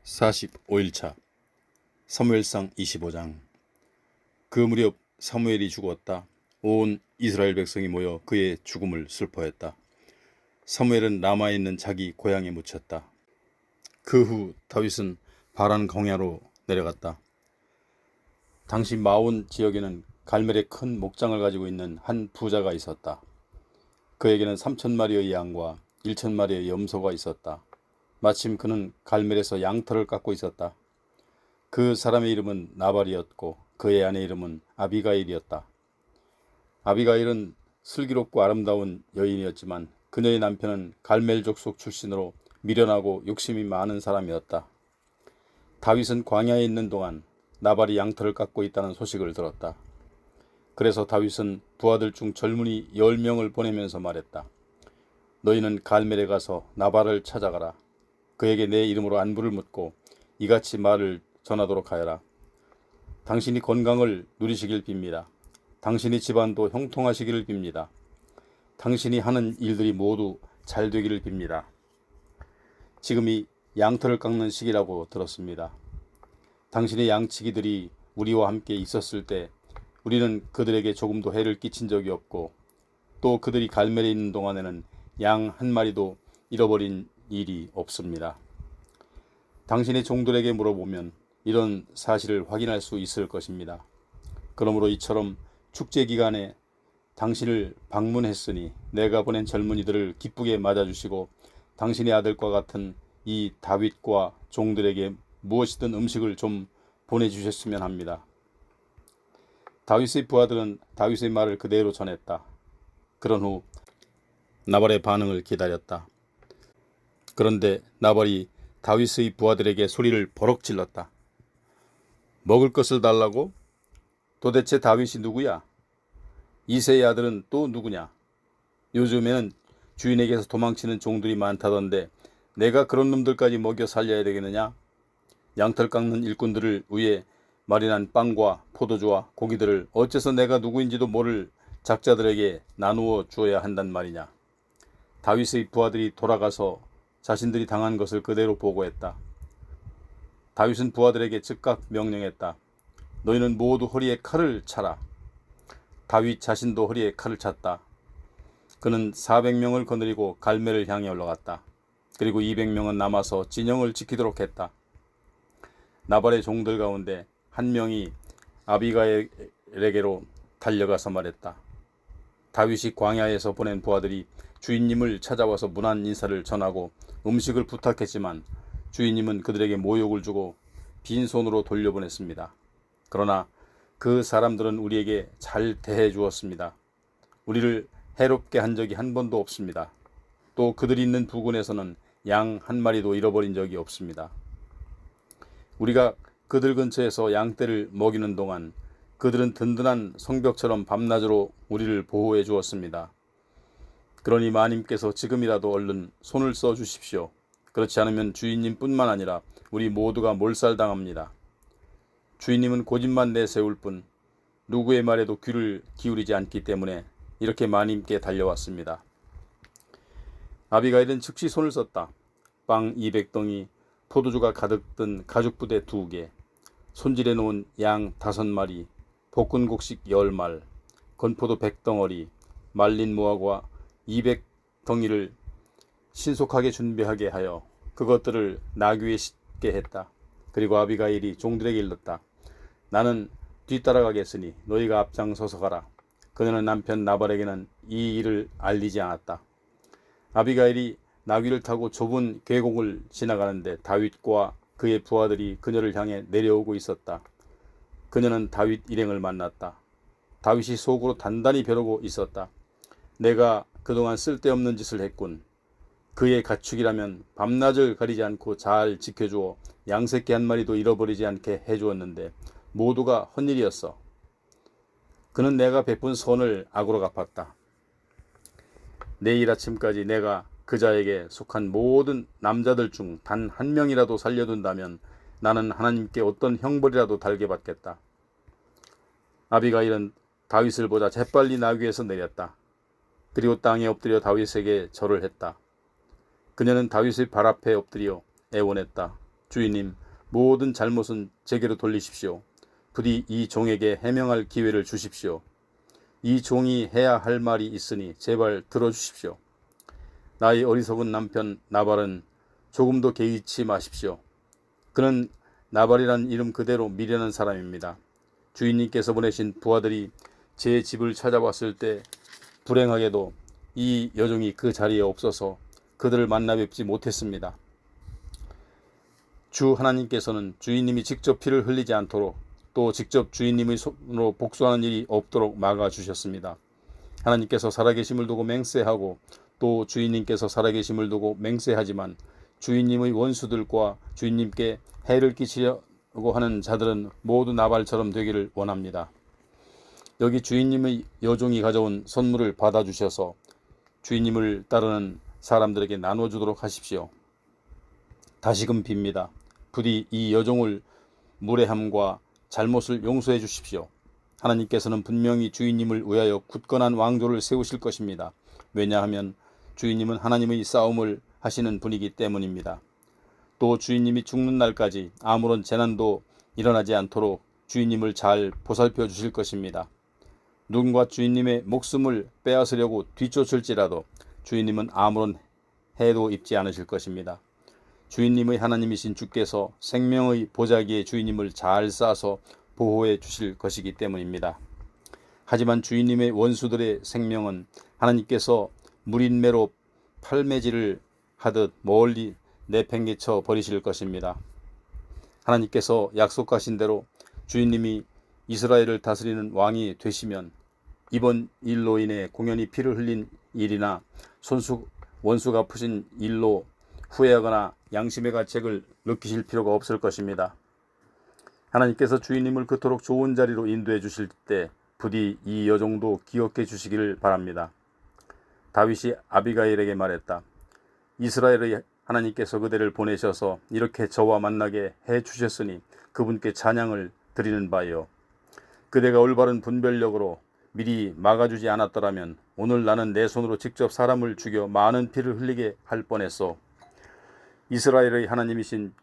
45일차 사무엘상 25장. 그 무렵 사무엘이 죽었다. 온 이스라엘 백성이 모여 그의 죽음을 슬퍼했다. 사무엘은 라마에 있는 자기 고향에 묻혔다. 그 후 다윗은 바란 광야로 내려갔다. 당시 마온 지역에는 갈멜의 큰 목장을 가지고 있는 한 부자가 있었다. 그에게는 3,000마리의 양과 1,000마리의 염소가 있었다. 마침 그는 갈멜에서 양털을 깎고 있었다. 그 사람의 이름은 나발이었고 그의 아내 이름은 아비가일이었다. 아비가일은 슬기롭고 아름다운 여인이었지만 그녀의 남편은 갈멜 족속 출신으로 미련하고 욕심이 많은 사람이었다. 다윗은 광야에 있는 동안 나발이 양털을 깎고 있다는 소식을 들었다. 그래서 다윗은 부하들 중 젊은이 10명을 보내면서 말했다. 너희는 갈멜에 가서 나발을 찾아가라. 그에게 내 이름으로 안부를 묻고 이같이 말을 전하도록 하여라. 당신이 건강을 누리시길 빕니다. 당신의 집안도 형통하시기를 빕니다. 당신이 하는 일들이 모두 잘 되기를 빕니다. 지금이 양털을 깎는 시기라고 들었습니다. 당신의 양치기들이 우리와 함께 있었을 때 우리는 그들에게 조금도 해를 끼친 적이 없고 또 그들이 갈멜에 있는 동안에는 양 한 마리도 잃어버린 일이 없습니다. 당신의 종들에게 물어보면 이런 사실을 확인할 수 있을 것입니다. 그러므로 이처럼 축제 기간에 당신을 방문했으니 내가 보낸 젊은이들을 기쁘게 맞아주시고 당신의 아들과 같은 이 다윗과 종들에게 무엇이든 음식을 좀 보내주셨으면 합니다. 다윗의 부하들은 다윗의 말을 그대로 전했다. 그런 후 나발의 반응을 기다렸다. 그런데 나발이 다윗의 부하들에게 소리를 버럭 질렀다. 먹을 것을 달라고? 도대체 다윗이 누구야? 이새의 아들은 또 누구냐? 요즘에는 주인에게서 도망치는 종들이 많다던데 내가 그런 놈들까지 먹여 살려야 되겠느냐? 양털 깎는 일꾼들을 위해 마련한 빵과 포도주와 고기들을 어째서 내가 누구인지도 모를 작자들에게 나누어 주어야 한단 말이냐? 다윗의 부하들이 돌아가서 자신들이 당한 것을 그대로 보고했다. 다윗은 부하들에게 즉각 명령했다. 너희는 모두 허리에 칼을 차라. 다윗 자신도 허리에 칼을 찼다. 그는 400명을 거느리고 갈멜을 향해 올라갔다. 그리고 200명은 남아서 진영을 지키도록 했다. 나발의 종들 가운데 한 명이 아비가일에게로 달려가서 말했다. 다윗이 광야에서 보낸 부하들이 주인님을 찾아와서 문안 인사를 전하고 음식을 부탁했지만 주인님은 그들에게 모욕을 주고 빈손으로 돌려보냈습니다. 그러나 그 사람들은 우리에게 잘 대해 주었습니다. 우리를 해롭게 한 적이 한 번도 없습니다. 또 그들이 있는 부근에서는 양 한 마리도 잃어버린 적이 없습니다. 우리가 그들 근처에서 양떼를 먹이는 동안 그들은 든든한 성벽처럼 밤낮으로 우리를 보호해 주었습니다. 그러니 마님께서 지금이라도 얼른 손을 써 주십시오. 그렇지 않으면 주인님뿐만 아니라 우리 모두가 몰살당합니다. 주인님은 고집만 내세울 뿐 누구의 말에도 귀를 기울이지 않기 때문에 이렇게 마님께 달려왔습니다. 아비가일은 즉시 손을 썼다. 빵 200덩이, 포도주가 가득 든 가죽부대 2개, 손질해 놓은 양 5마리, 볶은 곡식 10말, 건포도 100덩어리, 말린 무화과 200덩이를 신속하게 준비하게 하여 그것들을 나귀에 싣게 했다. 그리고 아비가일이 종들에게 일렀다. 나는 뒤따라가겠으니 너희가 앞장서서 가라. 그녀는 남편 나발에게는 이 일을 알리지 않았다. 아비가일이 나귀를 타고 좁은 계곡을 지나가는데 다윗과 그의 부하들이 그녀를 향해 내려오고 있었다. 그녀는 다윗 일행을 만났다. 다윗이 속으로 단단히 벼르고 있었다. 내가 그동안 쓸데없는 짓을 했군. 그의 가축이라면 밤낮을 가리지 않고 잘 지켜주어 양새끼 한 마리도 잃어버리지 않게 해주었는데 모두가 헛일이었어. 그는 내가 베푼 선을 악으로 갚았다. 내일 아침까지 내가 그자에게 속한 모든 남자들 중 단 한 명이라도 살려둔다면 나는 하나님께 어떤 형벌이라도 달게 받겠다. 아비가일은 다윗을 보자 재빨리 나귀에서 내렸다. 그리고 땅에 엎드려 다윗에게 절을 했다. 그녀는 다윗의 발 앞에 엎드려 애원했다. 주인님, 모든 잘못은 제게로 돌리십시오. 부디 이 종에게 해명할 기회를 주십시오. 이 종이 해야 할 말이 있으니 제발 들어주십시오. 나의 어리석은 남편 나발은 조금도 개의치 마십시오. 그는 나발이란 이름 그대로 미련한 사람입니다. 주인님께서 보내신 부하들이 제 집을 찾아왔을 때 불행하게도 이 여종이 그 자리에 없어서 그들을 만나 뵙지 못했습니다. 주 하나님께서는 주인님이 직접 피를 흘리지 않도록 또 직접 주인님의 손으로 복수하는 일이 없도록 막아주셨습니다. 하나님께서 살아계심을 두고 맹세하고 또 주인님께서 살아계심을 두고 맹세하지만 주인님의 원수들과 주인님께 해를 끼치려고 하는 자들은 모두 나발처럼 되기를 원합니다. 여기 주인님의 여종이 가져온 선물을 받아주셔서 주인님을 따르는 사람들에게 나눠주도록 하십시오. 다시금 빕니다. 부디 이 여종을 무례함과 잘못을 용서해 주십시오. 하나님께서는 분명히 주인님을 위하여 굳건한 왕조를 세우실 것입니다. 왜냐하면 주인님은 하나님의 싸움을 하시는 분이기 때문입니다. 또 주인님이 죽는 날까지 아무런 재난도 일어나지 않도록 주인님을 잘 보살펴 주실 것입니다. 누군가 주인님의 목숨을 빼앗으려고 뒤쫓을지라도 주인님은 아무런 해도 입지 않으실 것입니다. 주인님의 하나님이신 주께서 생명의 보자기에 주인님을 잘 싸서 보호해 주실 것이기 때문입니다. 하지만 주인님의 원수들의 생명은 하나님께서 무린매로 팔매질을 하듯 멀리 내팽개쳐 버리실 것입니다. 하나님께서 약속하신 대로 주인님이 이스라엘을 다스리는 왕이 되시면 이번 일로 인해 공연히 피를 흘린 일이나 원수가 푸신 일로 후회하거나 양심의 가책을 느끼실 필요가 없을 것입니다. 하나님께서 주인님을 그토록 좋은 자리로 인도해 주실 때 부디 이 여종도 기억해 주시기를 바랍니다. 다윗이 아비가일에게 말했다. 이스라엘의 하나님께서 그대를 보내셔서 이렇게 저와 만나게 해 주셨으니 그분께 찬양을 드리는 바요. 그대가 올바른 분별력으로 미리 막아주지 않았더라면 오늘 나는 내 손으로 직접 사람을 죽여 많은 피를 흘리게 할 뻔했소. 이스라엘의 하나님이신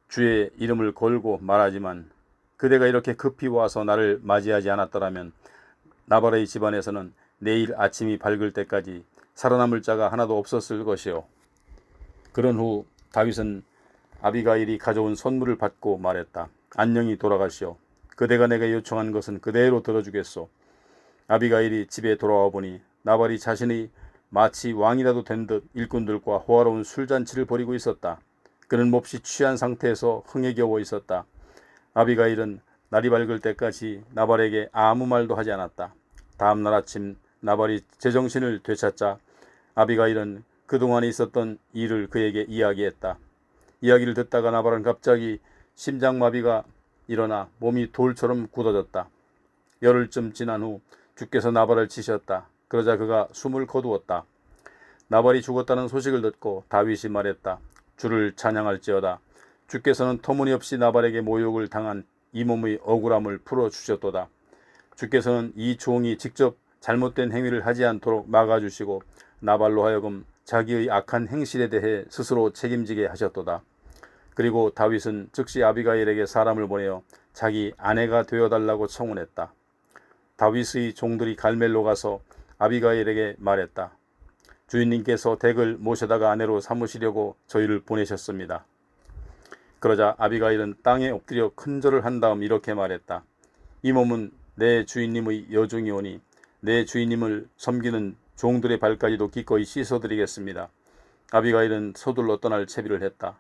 주의 이름을 걸고 말하지만 그대가 이렇게 급히 와서 나를 맞이하지 않았더라면 나발의 집안에서는 내일 아침이 밝을 때까지 살아남을 자가 하나도 없었을 것이요. 그런 후 다윗은 아비가일이 가져온 선물을 받고 말했다. 안녕히 돌아가시오. 그대가 내가 요청한 것은 그대로 들어주겠소. 아비가일이 집에 돌아와 보니 나발이 자신이 마치 왕이라도 된 듯 일꾼들과 호화로운 술잔치를 벌이고 있었다. 그는 몹시 취한 상태에서 흥에 겨워 있었다. 아비가일은 날이 밝을 때까지 나발에게 아무 말도 하지 않았다. 다음 날 아침 나발이 제정신을 되찾자 아비가일은 그동안에 있었던 일을 그에게 이야기했다. 이야기를 듣다가 나발은 갑자기 심장마비가 일어나 몸이 돌처럼 굳어졌다. 열흘쯤 지난 후 주께서 나발을 치셨다. 그러자 그가 숨을 거두었다. 나발이 죽었다는 소식을 듣고 다윗이 말했다. 주를 찬양할지어다. 주께서는 터무니없이 나발에게 모욕을 당한 이 몸의 억울함을 풀어주셨도다. 주께서는 이 종이 직접 잘못된 행위를 하지 않도록 막아주시고 나발로 하여금 자기의 악한 행실에 대해 스스로 책임지게 하셨도다. 그리고 다윗은 즉시 아비가일에게 사람을 보내어 자기 아내가 되어달라고 청혼했다. 다윗의 종들이 갈멜로 가서 아비가일에게 말했다. 주인님께서 댁을 모셔다가 아내로 삼으시려고 저희를 보내셨습니다. 그러자 아비가일은 땅에 엎드려 큰절을 한 다음 이렇게 말했다. 이 몸은 내 주인님의 여종이오니 내 주인님을 섬기는 종들의 발까지도 기꺼이 씻어드리겠습니다. 아비가일은 서둘러 떠날 채비를 했다.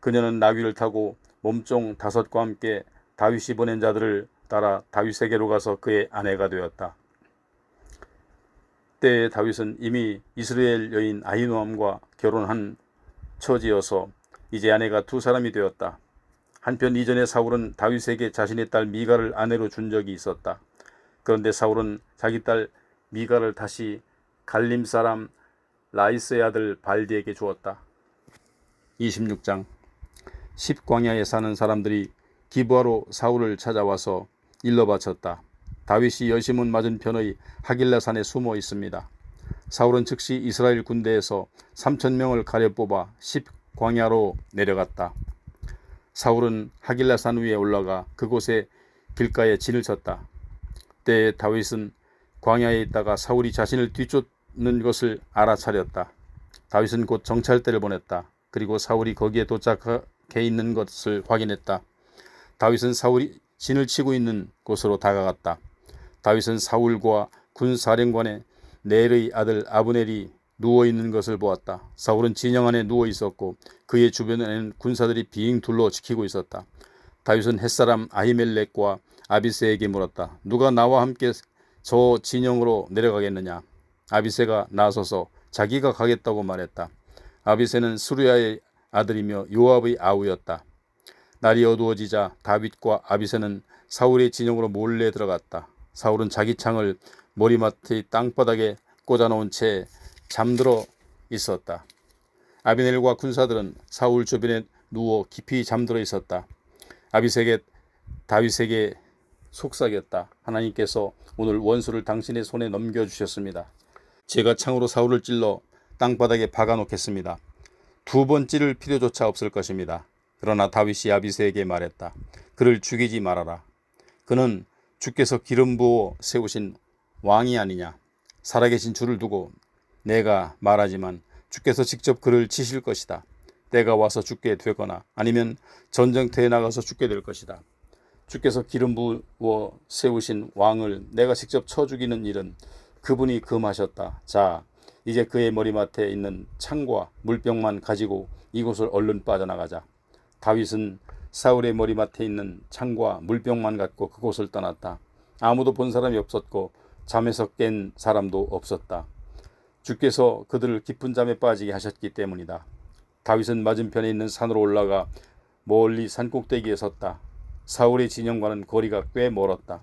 그녀는 나귀를 타고 몸종 5과 함께 다윗이 보낸 자들을 따라 다윗에게로 가서 그의 아내가 되었다. 때에 다윗은 이미 이스라엘 여인 아히노암과 결혼한 처지여서 이제 아내가 2사람이 되었다. 한편 이전에 사울은 다윗에게 자신의 딸 미갈을 아내로 준 적이 있었다. 그런데 사울은 자기 딸 미갈을 다시 갈림 사람 라이스의 아들 발디에게 주었다. 26장 10광야에 사는 사람들이 기브아로 사울을 찾아와서 일러 바쳤다. 다윗이 여시문 맞은편의 하길라산에 숨어 있습니다. 사울은 즉시 이스라엘 군대에서 3,000명을 가려 뽑아 10광야로 내려갔다. 사울은 하길라산 위에 올라가 그곳에 길가에 진을 쳤다. 때에 다윗은 광야에 있다가 사울이 자신을 뒤쫓는 것을 알아차렸다. 다윗은 곧 정찰대를 보냈다. 그리고 사울이 거기에 도착해 있는 것을 확인했다. 다윗은 사울이 진을 치고 있는 곳으로 다가갔다. 다윗은 사울과 군사령관의 넬의 아들 아브넬이 누워있는 것을 보았다. 사울은 진영 안에 누워 있었고 그의 주변에는 군사들이 빙 둘러 지키고 있었다. 다윗은 햇사람 아히멜렉과 아비새에게 물었다. 누가 나와 함께 저 진영으로 내려가겠느냐? 아비새가 나서서 자기가 가겠다고 말했다. 아비새는 수르야의 아들이며 요압의 아우였다. 날이 어두워지자 다윗과 아비새는 사울의 진영으로 몰래 들어갔다. 사울은 자기 창을 머리맡의 땅바닥에 꽂아놓은 채 잠들어 있었다. 아비넬과 군사들은 사울 주변에 누워 깊이 잠들어 있었다. 아비새에게 다윗에게 속삭였다. 하나님께서 오늘 원수를 당신의 손에 넘겨주셨습니다. 제가 창으로 사울을 찔러 땅바닥에 박아놓겠습니다. 두 번 찌를 필요조차 없을 것입니다. 그러나 다윗이 아비새에게 말했다. 그를 죽이지 말아라. 그는 주께서 기름 부어 세우신 왕이 아니냐. 살아계신 주를 두고 내가 말하지만 주께서 직접 그를 치실 것이다. 때가 와서 죽게 되거나 아니면 전쟁터에 나가서 죽게 될 것이다. 주께서 기름 부어 세우신 왕을 내가 직접 쳐 죽이는 일은 그분이 금하셨다. 자, 이제 그의 머리맡에 있는 창과 물병만 가지고 이곳을 얼른 빠져나가자. 다윗은 사울의 머리맡에 있는 창과 물병만 갖고 그곳을 떠났다. 아무도 본 사람이 없었고 잠에서 깬 사람도 없었다. 주께서 그들을 깊은 잠에 빠지게 하셨기 때문이다. 다윗은 맞은편에 있는 산으로 올라가 멀리 산꼭대기에 섰다. 사울의 진영과는 거리가 꽤 멀었다.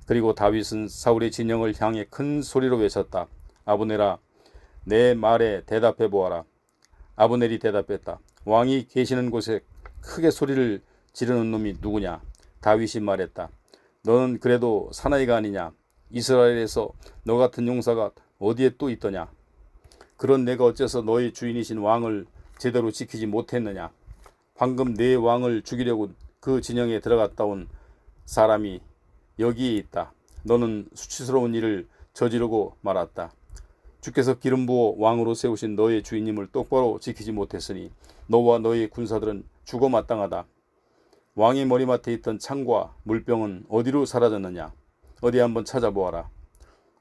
그리고 다윗은 사울의 진영을 향해 큰 소리로 외쳤다. 아브넬아, 내 말에 대답해 보아라. 아브넬이 대답했다. 왕이 계시는 곳에 크게 소리를 지르는 놈이 누구냐? 다윗이 말했다. 너는 그래도 사나이가 아니냐? 이스라엘에서 너 같은 용사가 어디에 또 있더냐? 그런 내가 어째서 너의 주인이신 왕을 제대로 지키지 못했느냐? 방금 내 왕을 죽이려고 그 진영에 들어갔다 온 사람이 여기에 있다. 너는 수치스러운 일을 저지르고 말았다. 주께서 기름 부어 왕으로 세우신 너의 주인님을 똑바로 지키지 못했으니 너와 너의 군사들은 죽어 마땅하다. 왕의 머리맡에 있던 창과 물병은 어디로 사라졌느냐? 어디 한번 찾아보아라.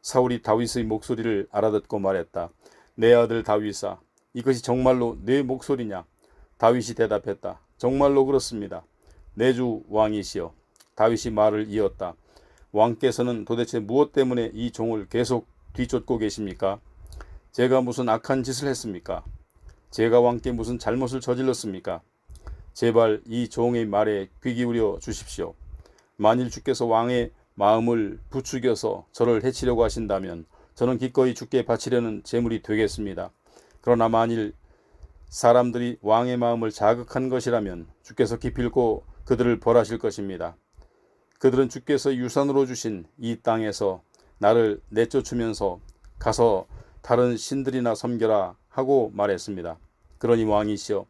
사울이 다윗의 목소리를 알아듣고 말했다. 내 아들 다윗아, 이것이 정말로 내 목소리냐? 다윗이 대답했다. 정말로 그렇습니다. 내 주 왕이시여. 다윗이 말을 이었다. 왕께서는 도대체 무엇 때문에 이 종을 계속 뒤쫓고 계십니까? 제가 무슨 악한 짓을 했습니까? 제가 왕께 무슨 잘못을 저질렀습니까? 제발 이 종의 말에 귀 기울여 주십시오. 만일 주께서 왕의 마음을 부추겨서 저를 해치려고 하신다면 저는 기꺼이 주께 바치려는 제물이 되겠습니다. 그러나 만일 사람들이 왕의 마음을 자극한 것이라면 주께서 기필코 그들을 벌하실 것입니다. 그들은 주께서 유산으로 주신 이 땅에서 나를 내쫓으면서 가서 다른 신들이나 섬겨라 하고 말했습니다. 그러니 왕이시여,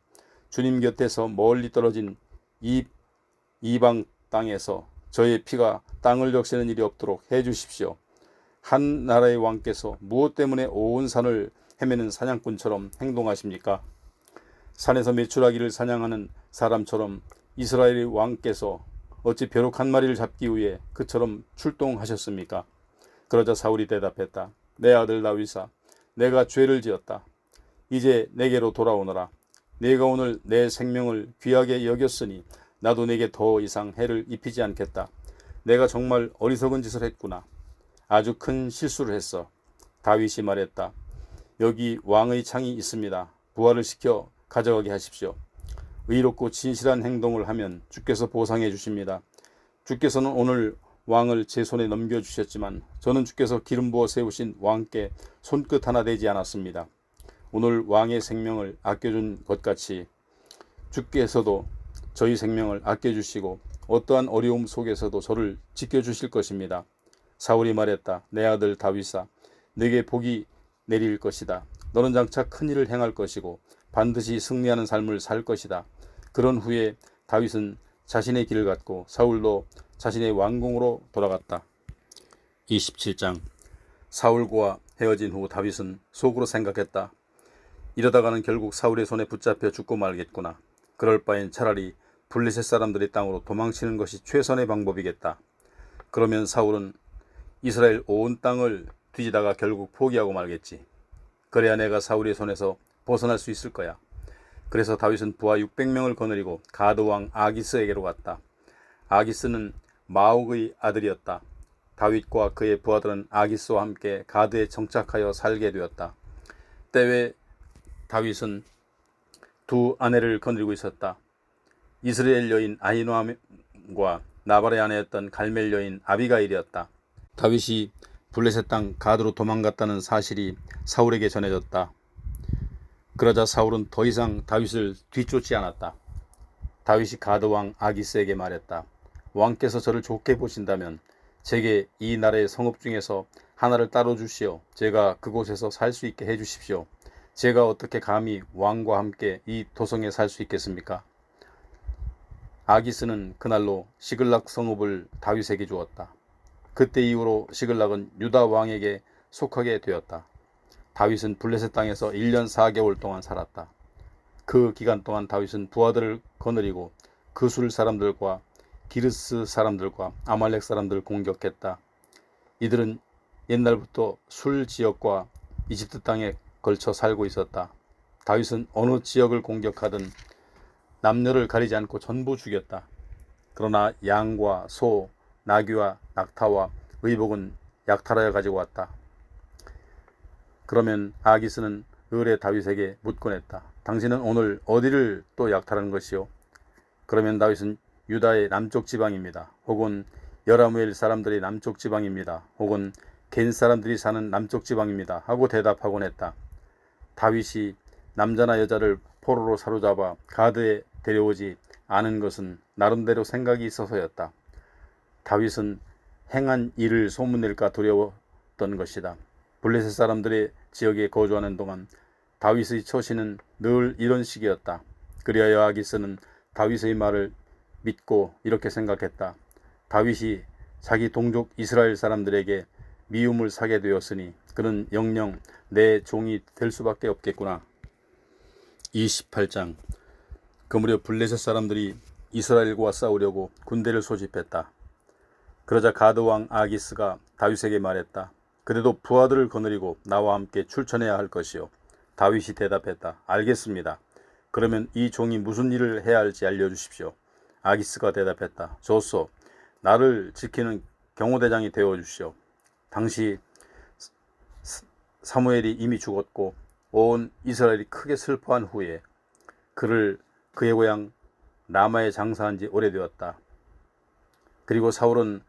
주님 곁에서 멀리 떨어진 이 이방 땅에서 저의 피가 땅을 적시는 일이 없도록 해주십시오. 한 나라의 왕께서 무엇 때문에 온 산을 헤매는 사냥꾼처럼 행동하십니까? 산에서 메추라기를 사냥하는 사람처럼 이스라엘의 왕께서 어찌 벼룩 한 마리를 잡기 위해 그처럼 출동하셨습니까? 그러자 사울이 대답했다. 내 아들 다윗아, 내가 죄를 지었다. 이제 내게로 돌아오너라. 내가 오늘 내 생명을 귀하게 여겼으니 나도 내게 더 이상 해를 입히지 않겠다. 내가 정말 어리석은 짓을 했구나. 아주 큰 실수를 했어. 다윗이 말했다. 여기 왕의 창이 있습니다. 부활을 시켜 가져가게 하십시오. 의롭고 진실한 행동을 하면 주께서 보상해 주십니다. 주께서는 오늘 왕을 제 손에 넘겨주셨지만 저는 주께서 기름 부어 세우신 왕께 손끝 하나 대지 않았습니다. 오늘 왕의 생명을 아껴준 것 같이 주께서도 저희 생명을 아껴주시고 어떠한 어려움 속에서도 저를 지켜주실 것입니다. 사울이 말했다. 내 아들 다윗아, 네게 복이 내릴 것이다. 너는 장차 큰 일을 행할 것이고 반드시 승리하는 삶을 살 것이다. 그런 후에 다윗은 자신의 길을 갔고 사울도 자신의 왕궁으로 돌아갔다. 27장. 사울과 헤어진 후 다윗은 속으로 생각했다. 이러다가는 결국 사울의 손에 붙잡혀 죽고 말겠구나. 그럴 바엔 차라리 블레셋 사람들의 땅으로 도망치는 것이 최선의 방법이겠다. 그러면 사울은 이스라엘 온 땅을 뒤지다가 결국 포기하고 말겠지. 그래야 내가 사울의 손에서 벗어날 수 있을 거야. 그래서 다윗은 부하 600명을 거느리고 가드 왕 아기스에게로 갔다. 아기스는 마옥의 아들이었다. 다윗과 그의 부하들은 아기스와 함께 가드에 정착하여 살게 되었다. 때에 다윗은 두 아내를 거느리고 있었다. 이스라엘 여인 아히노암과 나발의 아내였던 갈멜 여인 아비가일이었다. 다윗이 블레셋 땅 가드로 도망갔다는 사실이 사울에게 전해졌다. 그러자 사울은 더 이상 다윗을 뒤쫓지 않았다. 다윗이 가드 왕 아기스에게 말했다. 왕께서 저를 좋게 보신다면 제게 이 나라의 성읍 중에서 하나를 따로 주시어 제가 그곳에서 살 수 있게 해주십시오. 제가 어떻게 감히 왕과 함께 이 도성에 살 수 있겠습니까? 아기스는 그날로 시글락 성읍을 다윗에게 주었다. 그때 이후로 시글락은 유다 왕에게 속하게 되었다. 다윗은 블레셋 땅에서 1년 4개월 동안 살았다. 그 기간 동안 다윗은 부하들을 거느리고 그술 사람들과 기르스 사람들과 아말렉 사람들을 공격했다. 이들은 옛날부터 술 지역과 이집트 땅에 걸쳐 살고 있었다. 다윗은 어느 지역을 공격하든 남녀를 가리지 않고 전부 죽였다. 그러나 양과 소, 나귀와 낙타와 의복은 약탈하여 가지고 왔다. 그러면 아기스는 을의 다윗에게 묻곤 했다. 당신은 오늘 어디를 또 약탈하는 것이요? 그러면 다윗은 유다의 남쪽 지방입니다. 혹은 여라무엘 사람들의 남쪽 지방입니다. 혹은 겐 사람들이 사는 남쪽 지방입니다. 하고 대답하곤 했다. 다윗이 남자나 여자를 포로로 사로잡아 가드에 데려오지 않은 것은 나름대로 생각이 있어서였다. 다윗은 행한 일을 소문낼까 두려웠던 것이다. 블레셋 사람들의 지역에 거주하는 동안 다윗의 처신은 늘 이런 식이었다. 그리하여 아기스는 다윗의 말을 믿고 이렇게 생각했다. 다윗이 자기 동족 이스라엘 사람들에게 미움을 사게 되었으니 그는 영영 내 종이 될 수밖에 없겠구나. 28장. 그 무렵 블레셋 사람들이 이스라엘과 싸우려고 군대를 소집했다. 그러자 가드 왕 아기스가 다윗에게 말했다. 그래도 부하들을 거느리고 나와 함께 출전해야 할 것이요. 다윗이 대답했다. 알겠습니다. 그러면 이 종이 무슨 일을 해야 할지 알려주십시오. 아기스가 대답했다. 좋소. 나를 지키는 경호대장이 되어주시오. 당시 사무엘이 이미 죽었고 온 이스라엘이 크게 슬퍼한 후에 그의 고향 라마에 장사한 지 오래되었다. 그리고 사울은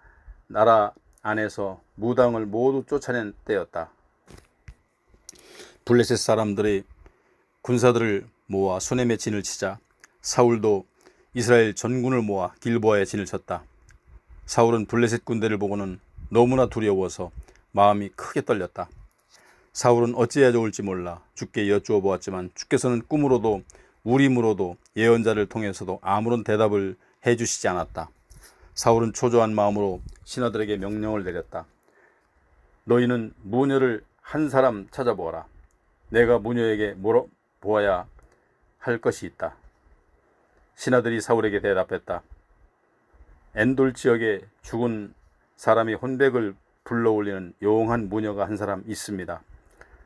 나라 안에서 무당을 모두 쫓아낸 때였다. 블레셋 사람들의 군사들을 모아 수넴의 진을 치자 사울도 이스라엘 전군을 모아 길보아에 진을 쳤다. 사울은 블레셋 군대를 보고는 너무나 두려워서 마음이 크게 떨렸다. 사울은 어찌해야 좋을지 몰라 주께 여쭈어 보았지만 주께서는 꿈으로도 우림으로도 예언자를 통해서도 아무런 대답을 해주시지 않았다. 사울은 초조한 마음으로 신하들에게 명령을 내렸다. 너희는 무녀를 한 사람 찾아보아라. 내가 무녀에게 물어보아야 할 것이 있다. 신하들이 사울에게 대답했다. 엔돌 지역에 죽은 사람이 혼백을 불러올리는 용한 무녀가 한 사람 있습니다.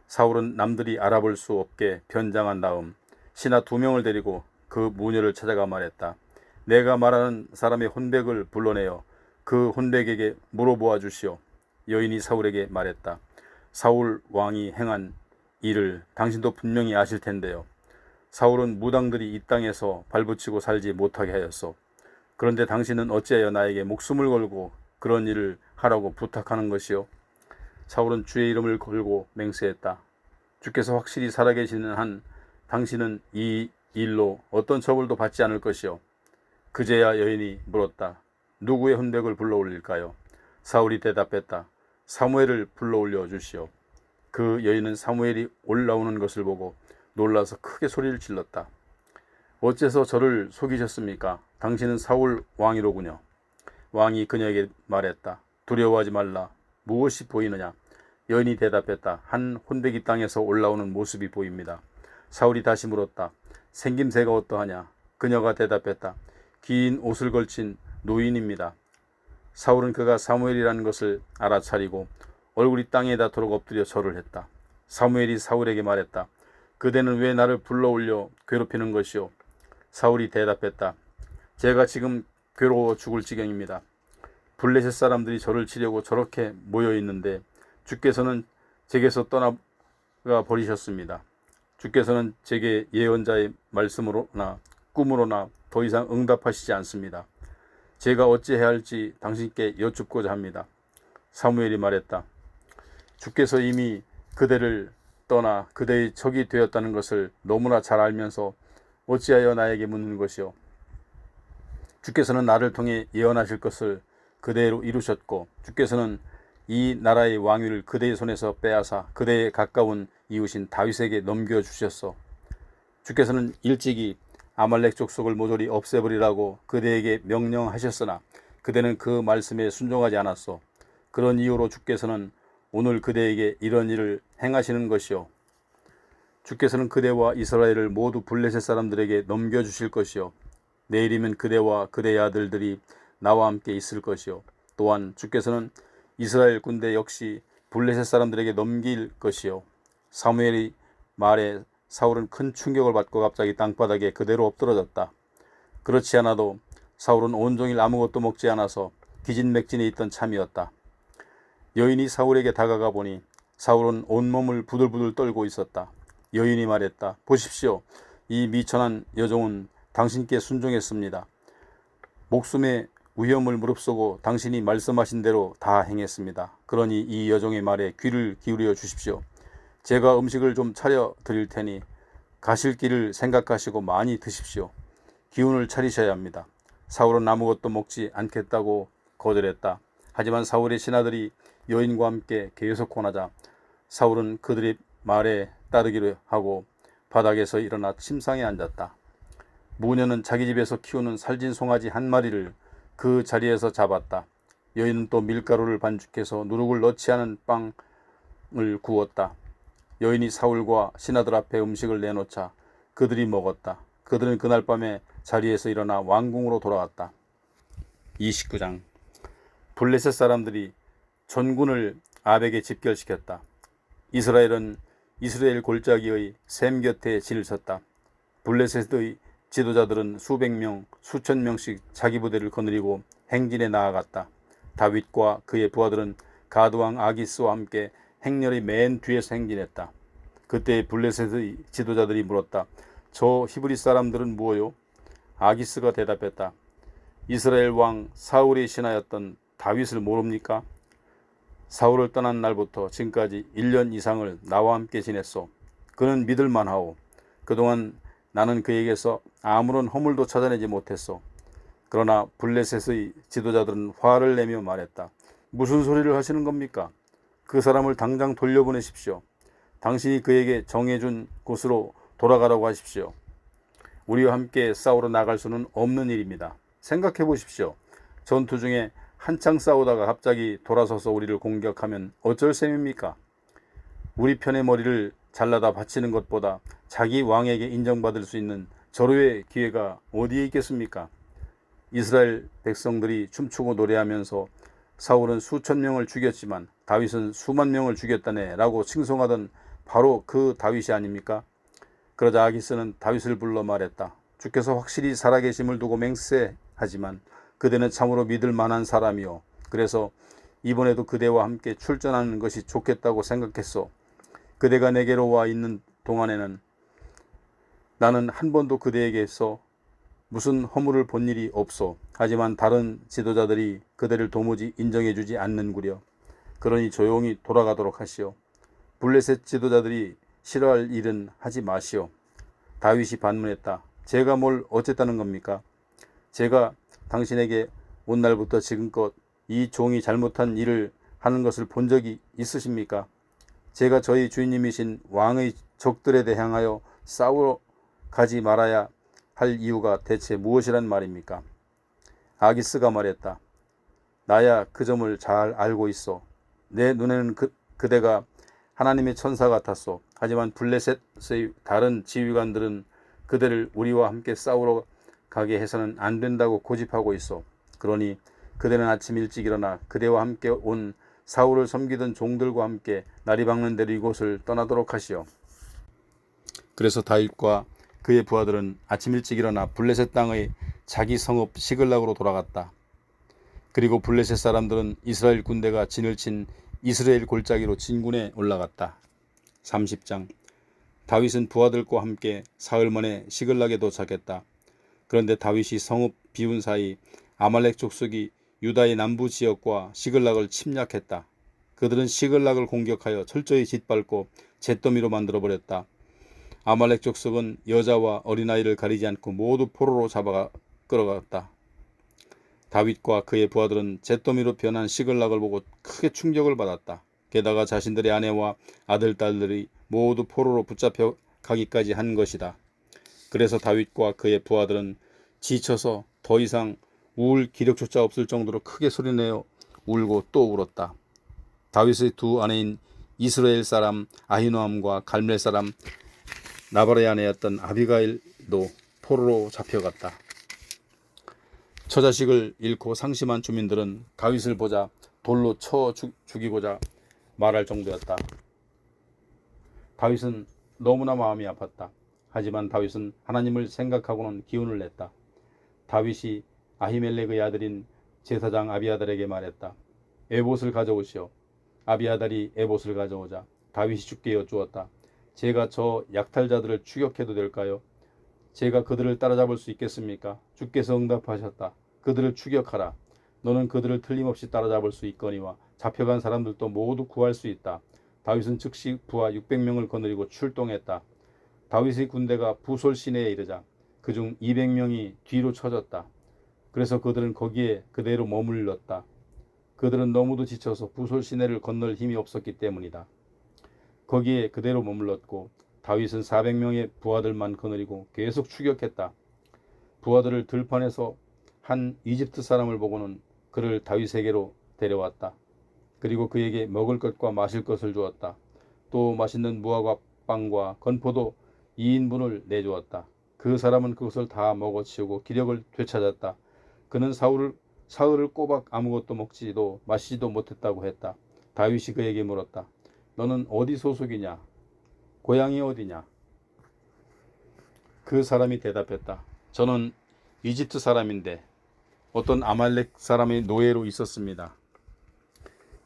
사울은 남들이 알아볼 수 없게 변장한 다음 신하 2명을 데리고 그 무녀를 찾아가 말했다. 내가 말하는 사람의 혼백을 불러내어 그 혼백에게 물어보아 주시오. 여인이 사울에게 말했다. 사울 왕이 행한 일을 당신도 분명히 아실 텐데요. 사울은 무당들이 이 땅에서 발붙이고 살지 못하게 하였소. 그런데 당신은 어찌하여 나에게 목숨을 걸고 그런 일을 하라고 부탁하는 것이요? 사울은 주의 이름을 걸고 맹세했다. 주께서 확실히 살아계시는 한 당신은 이 일로 어떤 처벌도 받지 않을 것이요. 그제야 여인이 물었다. 누구의 혼백을 불러올릴까요? 사울이 대답했다. 사무엘을 불러올려 주시오. 그 여인은 사무엘이 올라오는 것을 보고 놀라서 크게 소리를 질렀다. 어째서 저를 속이셨습니까? 당신은 사울 왕이로군요. 왕이 그녀에게 말했다. 두려워하지 말라. 무엇이 보이느냐? 여인이 대답했다. 한 혼배기 땅에서 올라오는 모습이 보입니다. 사울이 다시 물었다. 생김새가 어떠하냐? 그녀가 대답했다. 긴 옷을 걸친 노인입니다. 사울은 그가 사무엘이라는 것을 알아차리고 얼굴이 땅에 닿도록 엎드려 절을 했다. 사무엘이 사울에게 말했다. 그대는 왜 나를 불러올려 괴롭히는 것이오? 사울이 대답했다. 제가 지금 괴로워 죽을 지경입니다. 블레셋 사람들이 저를 치려고 저렇게 모여 있는데 주께서는 제게서 떠나가 버리셨습니다. 주께서는 제게 예언자의 말씀으로나 꿈으로나 더 이상 응답하시지 않습니다. 제가 어찌해야 할지 당신께 여쭙고자 합니다. 사무엘이 말했다. 주께서 이미 그대를 떠나 그대의 적이 되었다는 것을 너무나 잘 알면서 어찌하여 나에게 묻는 것이오? 주께서는 나를 통해 예언하실 것을 그대로 이루셨고 주께서는 이 나라의 왕위를 그대의 손에서 빼앗아 그대의 가까운 이웃인 다윗에게 넘겨주셨소. 주께서는 일찍이 아말렉 족속을 모조리 없애버리라고 그대에게 명령하셨으나 그대는 그 말씀에 순종하지 않았소. 그런 이유로 주께서는 오늘 그대에게 이런 일을 행하시는 것이요. 주께서는 그대와 이스라엘을 모두 블레셋 사람들에게 넘겨주실 것이요. 내일이면 그대와 그대의 아들들이 나와 함께 있을 것이요. 또한 주께서는 이스라엘 군대 역시 블레셋 사람들에게 넘길 것이요. 사무엘의 말에 사울은 큰 충격을 받고 갑자기 땅바닥에 그대로 엎드러졌다. 그렇지 않아도 사울은 온종일 아무것도 먹지 않아서 기진맥진에 있던 참이었다. 여인이 사울에게 다가가 보니 사울은 온몸을 부들부들 떨고 있었다. 여인이 말했다. 보십시오. 이 미천한 여종은 당신께 순종했습니다. 목숨의 위험을 무릅쓰고 당신이 말씀하신 대로 다 행했습니다. 그러니 이 여종의 말에 귀를 기울여 주십시오. 제가 음식을 좀 차려 드릴 테니 가실 길을 생각하시고 많이 드십시오. 기운을 차리셔야 합니다. 사울은 아무것도 먹지 않겠다고 거절했다. 하지만 사울의 신하들이 여인과 함께 계속 권하자 사울은 그들의 말에 따르기로 하고 바닥에서 일어나 침상에 앉았다. 무녀는 자기 집에서 키우는 살진 송아지 한 마리를 그 자리에서 잡았다. 여인은 또 밀가루를 반죽해서 누룩을 넣지 않은 빵을 구웠다. 여인이 사울과 신하들 앞에 음식을 내놓자 그들이 먹었다. 그들은 그날 밤에 자리에서 일어나 왕궁으로 돌아갔다. 29장 블레셋 사람들이 전군을 아벡에 집결시켰다. 이스라엘은 이스라엘 골짜기의 샘 곁에 진을 쳤다. 블레셋의 지도자들은 수백 명, 수천 명씩 자기 부대를 거느리고 행진에 나아갔다. 다윗과 그의 부하들은 가드왕 아기스와 함께 행렬의 맨 뒤에서 행진했다. 그때 블레셋의 지도자들이 물었다. 저 히브리 사람들은 무엇요? 아기스가 대답했다. 이스라엘 왕 사울의 신하였던 다윗을 모릅니까? 사울을 떠난 날부터 지금까지 1년 이상을 나와 함께 지냈소. 그는 믿을만하오. 그동안 나는 그에게서 아무런 허물도 찾아내지 못했소. 그러나 블레셋의 지도자들은 화를 내며 말했다. 무슨 소리를 하시는 겁니까? 그 사람을 당장 돌려보내십시오. 당신이 그에게 정해준 곳으로 돌아가라고 하십시오. 우리와 함께 싸우러 나갈 수는 없는 일입니다. 생각해 보십시오. 전투 중에 한창 싸우다가 갑자기 돌아서서 우리를 공격하면 어쩔 셈입니까? 우리 편의 머리를 잘라다 바치는 것보다 자기 왕에게 인정받을 수 있는 절호의 기회가 어디에 있겠습니까? 이스라엘 백성들이 춤추고 노래하면서 사울은 수천 명을 죽였지만 다윗은 수만 명을 죽였다네 라고 칭송하던 바로 그 다윗이 아닙니까? 그러자 아기스는 다윗을 불러 말했다. 주께서 확실히 살아계심을 두고 맹세하지만 그대는 참으로 믿을 만한 사람이요. 그래서 이번에도 그대와 함께 출전하는 것이 좋겠다고 생각했소. 그대가 내게로 와 있는 동안에는 나는 한 번도 그대에게서 무슨 허물을 본 일이 없소. 하지만 다른 지도자들이 그대를 도무지 인정해주지 않는구려. 그러니 조용히 돌아가도록 하시오. 블레셋 지도자들이 싫어할 일은 하지 마시오. 다윗이 반문했다. 제가 뭘 어쨌다는 겁니까? 제가 당신에게 온 날부터 지금껏 이 종이 잘못한 일을 하는 것을 본 적이 있으십니까? 제가 저희 주인님이신 왕의 적들에 대항하여 싸우러 가지 말아야 할 이유가 대체 무엇이란 말입니까? 아기스가 말했다. 나야 그 점을 잘 알고 있어. 내 눈에는 그대가 하나님의 천사 같았소. 하지만 블레셋의 다른 지휘관들은 그대를 우리와 함께 싸우러 가게 해서는 안 된다고 고집하고 있어. 그러니 그대는 아침 일찍 일어나 그대와 함께 온 사울을 섬기던 종들과 함께 날이 밝는 대로 이곳을 떠나도록 하시오. 그래서 다윗과 그의 부하들은 아침 일찍 일어나 블레셋 땅의 자기 성읍 시글락으로 돌아갔다. 그리고 블레셋 사람들은 이스라엘 군대가 진을 친 이스라엘 골짜기로 진군에 올라갔다. 30장. 다윗은 부하들과 함께 사흘 만에 시글락에 도착했다. 그런데 다윗이 성읍 비운 사이 아말렉 족속이 유다의 남부 지역과 시글락을 침략했다. 그들은 시글락을 공격하여 철저히 짓밟고 잿더미로 만들어버렸다. 아말렉 족속은 여자와 어린아이를 가리지 않고 모두 포로로 잡아 끌어갔다. 다윗과 그의 부하들은 잿더미로 변한 시글락을 보고 크게 충격을 받았다. 게다가 자신들의 아내와 아들, 딸들이 모두 포로로 붙잡혀 가기까지 한 것이다. 그래서 다윗과 그의 부하들은 지쳐서 더 이상 울 기력조차 없을 정도로 크게 소리내어 울고 또 울었다. 다윗의 두 아내인 이스라엘 사람 아히노암과 갈멜 사람 나발의 아내였던 아비가일도 포로로 잡혀갔다. 처자식을 잃고 상심한 주민들은 다윗을 보자 돌로 쳐 죽이고자 말할 정도였다. 다윗은 너무나 마음이 아팠다. 하지만 다윗은 하나님을 생각하고는 기운을 냈다. 다윗이 아히멜렉의 아들인 제사장 아비아달에게 말했다. 에봇을 가져오시오. 아비아달이 에봇을 가져오자 다윗이 주께 여쭈었다. 제가 저 약탈자들을 추격해도 될까요? 제가 그들을 따라잡을 수 있겠습니까? 주께서 응답하셨다. 그들을 추격하라. 너는 그들을 틀림없이 따라잡을 수 있거니와 잡혀간 사람들도 모두 구할 수 있다. 다윗은 즉시 부하 600명을 거느리고 출동했다. 다윗의 군대가 부솔 시내에 이르자 그중 200명이 뒤로 쳐졌다. 그래서 그들은 거기에 그대로 머물렀다. 그들은 너무도 지쳐서 부솔 시내를 건널 힘이 없었기 때문이다. 거기에 그대로 머물렀고 다윗은 400명의 부하들만 거느리고 계속 추격했다. 부하들을 들판에서 한 이집트 사람을 보고는 그를 다윗에게로 데려왔다. 그리고 그에게 먹을 것과 마실 것을 주었다. 또 맛있는 무화과 빵과 건포도 2인분을 내주었다. 그 사람은 그것을 다 먹어치우고 기력을 되찾았다. 그는 사흘을 꼬박 아무것도 먹지도 마시지도 못했다고 했다. 다윗이 그에게 물었다. 너는 어디 소속이냐? 고향이 어디냐? 그 사람이 대답했다. 저는 이집트 사람인데 어떤 아말렉 사람의 노예로 있었습니다.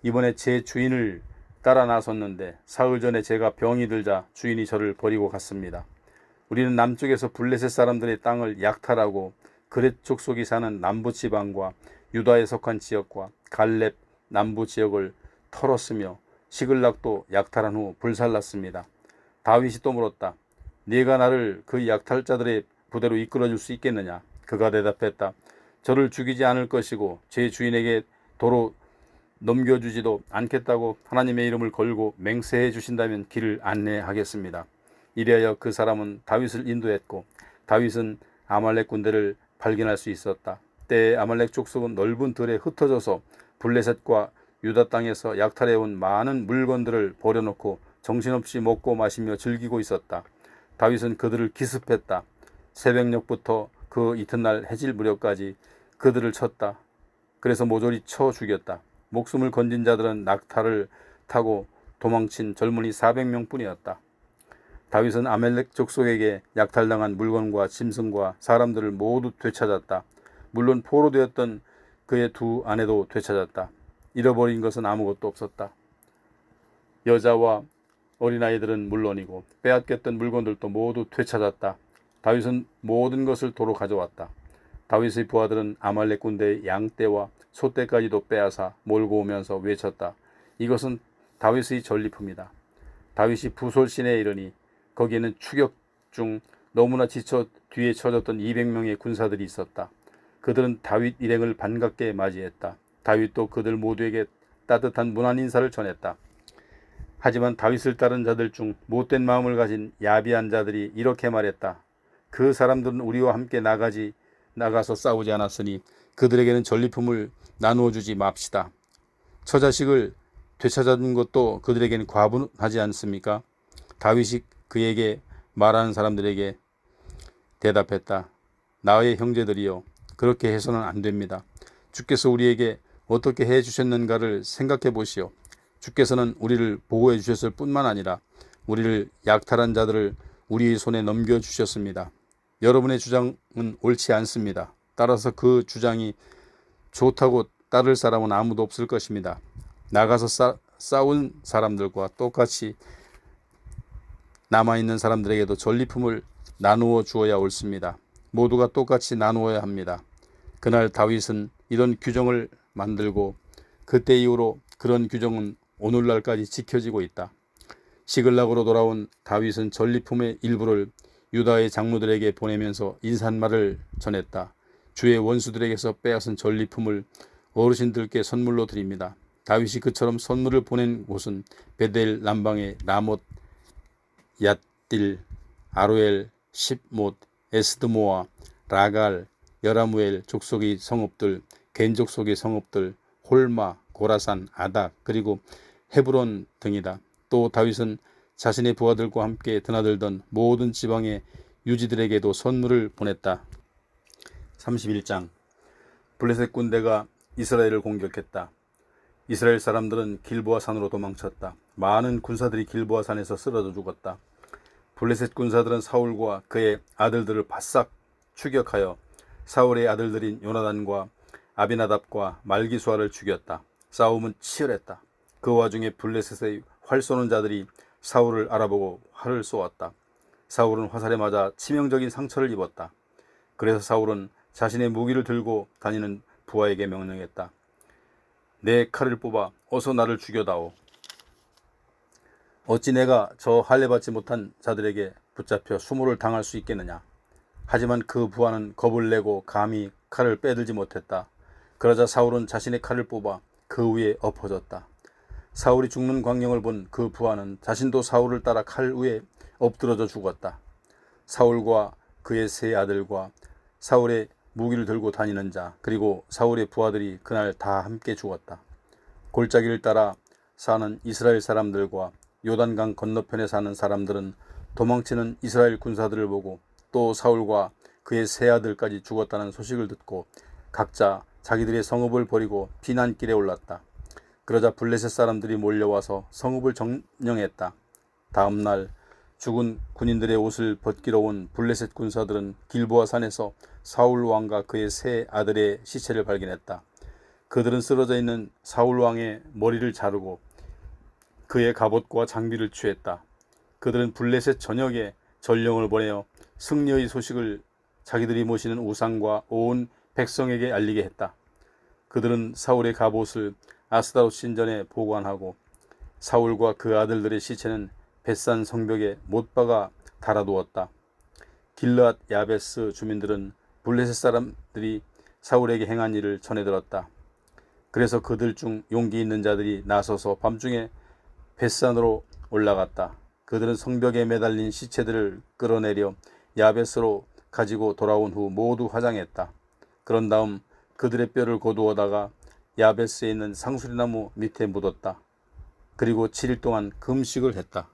이번에 제 주인을 따라 나섰는데 사흘 전에 제가 병이 들자 주인이 저를 버리고 갔습니다. 우리는 남쪽에서 블레셋 사람들의 땅을 약탈하고 그렛 족속이 사는 남부 지방과 유다에 속한 지역과 갈렙 남부 지역을 털었으며 시글락도 약탈한 후 불살랐습니다. 다윗이 또 물었다. 네가 나를 그 약탈자들의 부대로 이끌어줄 수 있겠느냐? 그가 대답했다. 저를 죽이지 않을 것이고 제 주인에게 도로 넘겨주지도 않겠다고 하나님의 이름을 걸고 맹세해 주신다면 길을 안내하겠습니다. 이리하여 그 사람은 다윗을 인도했고 다윗은 아말렉 군대를 발견할 수 있었다. 때에 아말렉 족속은 넓은 들에 흩어져서 블레셋과 유다 땅에서 약탈해온 많은 물건들을 버려놓고 정신없이 먹고 마시며 즐기고 있었다. 다윗은 그들을 기습했다. 새벽녘부터 그 이튿날 해질 무렵까지 그들을 쳤다. 그래서 모조리 쳐 죽였다. 목숨을 건진 자들은 낙타를 타고 도망친 젊은이 400명 뿐이었다. 다윗은 아말렉 족속에게 약탈당한 물건과 짐승과 사람들을 모두 되찾았다. 물론 포로되었던 그의 두 아내도 되찾았다. 잃어버린 것은 아무것도 없었다. 여자와 어린아이들은 물론이고 빼앗겼던 물건들도 모두 되찾았다. 다윗은 모든 것을 도로 가져왔다. 다윗의 부하들은 아말렉 군대의 양떼와 소떼까지도 빼앗아 몰고 오면서 외쳤다. 이것은 다윗의 전리품이다. 다윗이 부솔 시내에 이르니 거기에는 추격 중 너무나 지쳐 뒤에 쳐졌던 200명의 군사들이 있었다. 그들은 다윗 일행을 반갑게 맞이했다. 다윗도 그들 모두에게 따뜻한 문안 인사를 전했다. 하지만 다윗을 따른 자들 중 못된 마음을 가진 야비한 자들이 이렇게 말했다. 그 사람들은 우리와 함께 나가서 싸우지 않았으니 그들에게는 전리품을 나누어 주지 맙시다. 처자식을 되찾아준 것도 그들에게는 과분하지 않습니까? 다윗이 그에게 말하는 사람들에게 대답했다. 나의 형제들이여, 그렇게 해서는 안 됩니다. 주께서 우리에게 어떻게 해 주셨는가를 생각해 보시오. 주께서는 우리를 보호해 주셨을 뿐만 아니라 우리를 약탈한 자들을 우리의 손에 넘겨주셨습니다. 여러분의 주장은 옳지 않습니다. 따라서 그 주장이 좋다고 따를 사람은 아무도 없을 것입니다. 나가서 싸운 사람들과 똑같이 남아있는 사람들에게도 전리품을 나누어 주어야 옳습니다. 모두가 똑같이 나누어야 합니다. 그날 다윗은 이런 규정을 만들고 그때 이후로 그런 규정은 오늘날까지 지켜지고 있다. 시글락으로 돌아온 다윗은 전리품의 일부를 유다의 장로들에게 보내면서 인사말을 전했다. 주의 원수들에게서 빼앗은 전리품을 어르신들께 선물로 드립니다. 다윗이 그처럼 선물을 보낸 곳은 베델 남방의 라못, 얏딜, 아로엘, 십못, 에스드모아, 라갈, 여라무엘 족속의 성읍들, 겐 족속의 성읍들, 홀마, 고라산, 아닥, 그리고 헤브론 등이다. 또 다윗은 자신의 부하들과 함께 드나들던 모든 지방의 유지들에게도 선물을 보냈다. 31장. 블레셋 군대가 이스라엘을 공격했다. 이스라엘 사람들은 길보아 산으로 도망쳤다. 많은 군사들이 길보아 산에서 쓰러져 죽었다. 블레셋 군사들은 사울과 그의 아들들을 바싹 추격하여 사울의 아들들인 요나단과 아비나답과 말기수아를 죽였다. 싸움은 치열했다. 그 와중에 블레셋의 활 쏘는 자들이 사울을 알아보고 활을 쏘았다. 사울은 화살에 맞아 치명적인 상처를 입었다. 그래서 사울은 자신의 무기를 들고 다니는 부하에게 명령했다. 내 칼을 뽑아 어서 나를 죽여다오. 어찌 내가 저 할례받지 못한 자들에게 붙잡혀 수모를 당할 수 있겠느냐. 하지만 그 부하는 겁을 내고 감히 칼을 빼들지 못했다. 그러자 사울은 자신의 칼을 뽑아 그 위에 엎어졌다. 사울이 죽는 광경을 본 그 부하는 자신도 사울을 따라 칼 위에 엎드러져 죽었다. 사울과 그의 세 아들과 사울의 무기를 들고 다니는 자, 그리고 사울의 부하들이 그날 다 함께 죽었다. 골짜기를 따라 사는 이스라엘 사람들과 요단강 건너편에 사는 사람들은 도망치는 이스라엘 군사들을 보고 또 사울과 그의 세 아들까지 죽었다는 소식을 듣고 각자 자기들의 성읍을 버리고 피난길에 올랐다. 그러자 블레셋 사람들이 몰려와서 성읍을 점령했다. 다음 날 죽은 군인들의 옷을 벗기러 온 블레셋 군사들은 길보아 산에서 사울 왕과 그의 세 아들의 시체를 발견했다. 그들은 쓰러져 있는 사울 왕의 머리를 자르고 그의 갑옷과 장비를 취했다. 그들은 블레셋 전역에 전령을 보내어 승리의 소식을 자기들이 모시는 우상과 온 백성에게 알리게 했다. 그들은 사울의 갑옷을 아스다롯 신전에 보관하고 사울과 그 아들들의 시체는 벳산 성벽에 못 박아 달아두었다. 길르앗 야베스 주민들은 블레셋 사람들이 사울에게 행한 일을 전해 들었다. 그래서 그들 중 용기 있는 자들이 나서서 밤중에 벳산으로 올라갔다. 그들은 성벽에 매달린 시체들을 끌어내려 야베스로 가지고 돌아온 후 모두 화장했다. 그런 다음 그들의 뼈를 거두어다가 야베스에 있는 상수리나무 밑에 묻었다. 그리고 7일 동안 금식을 했다.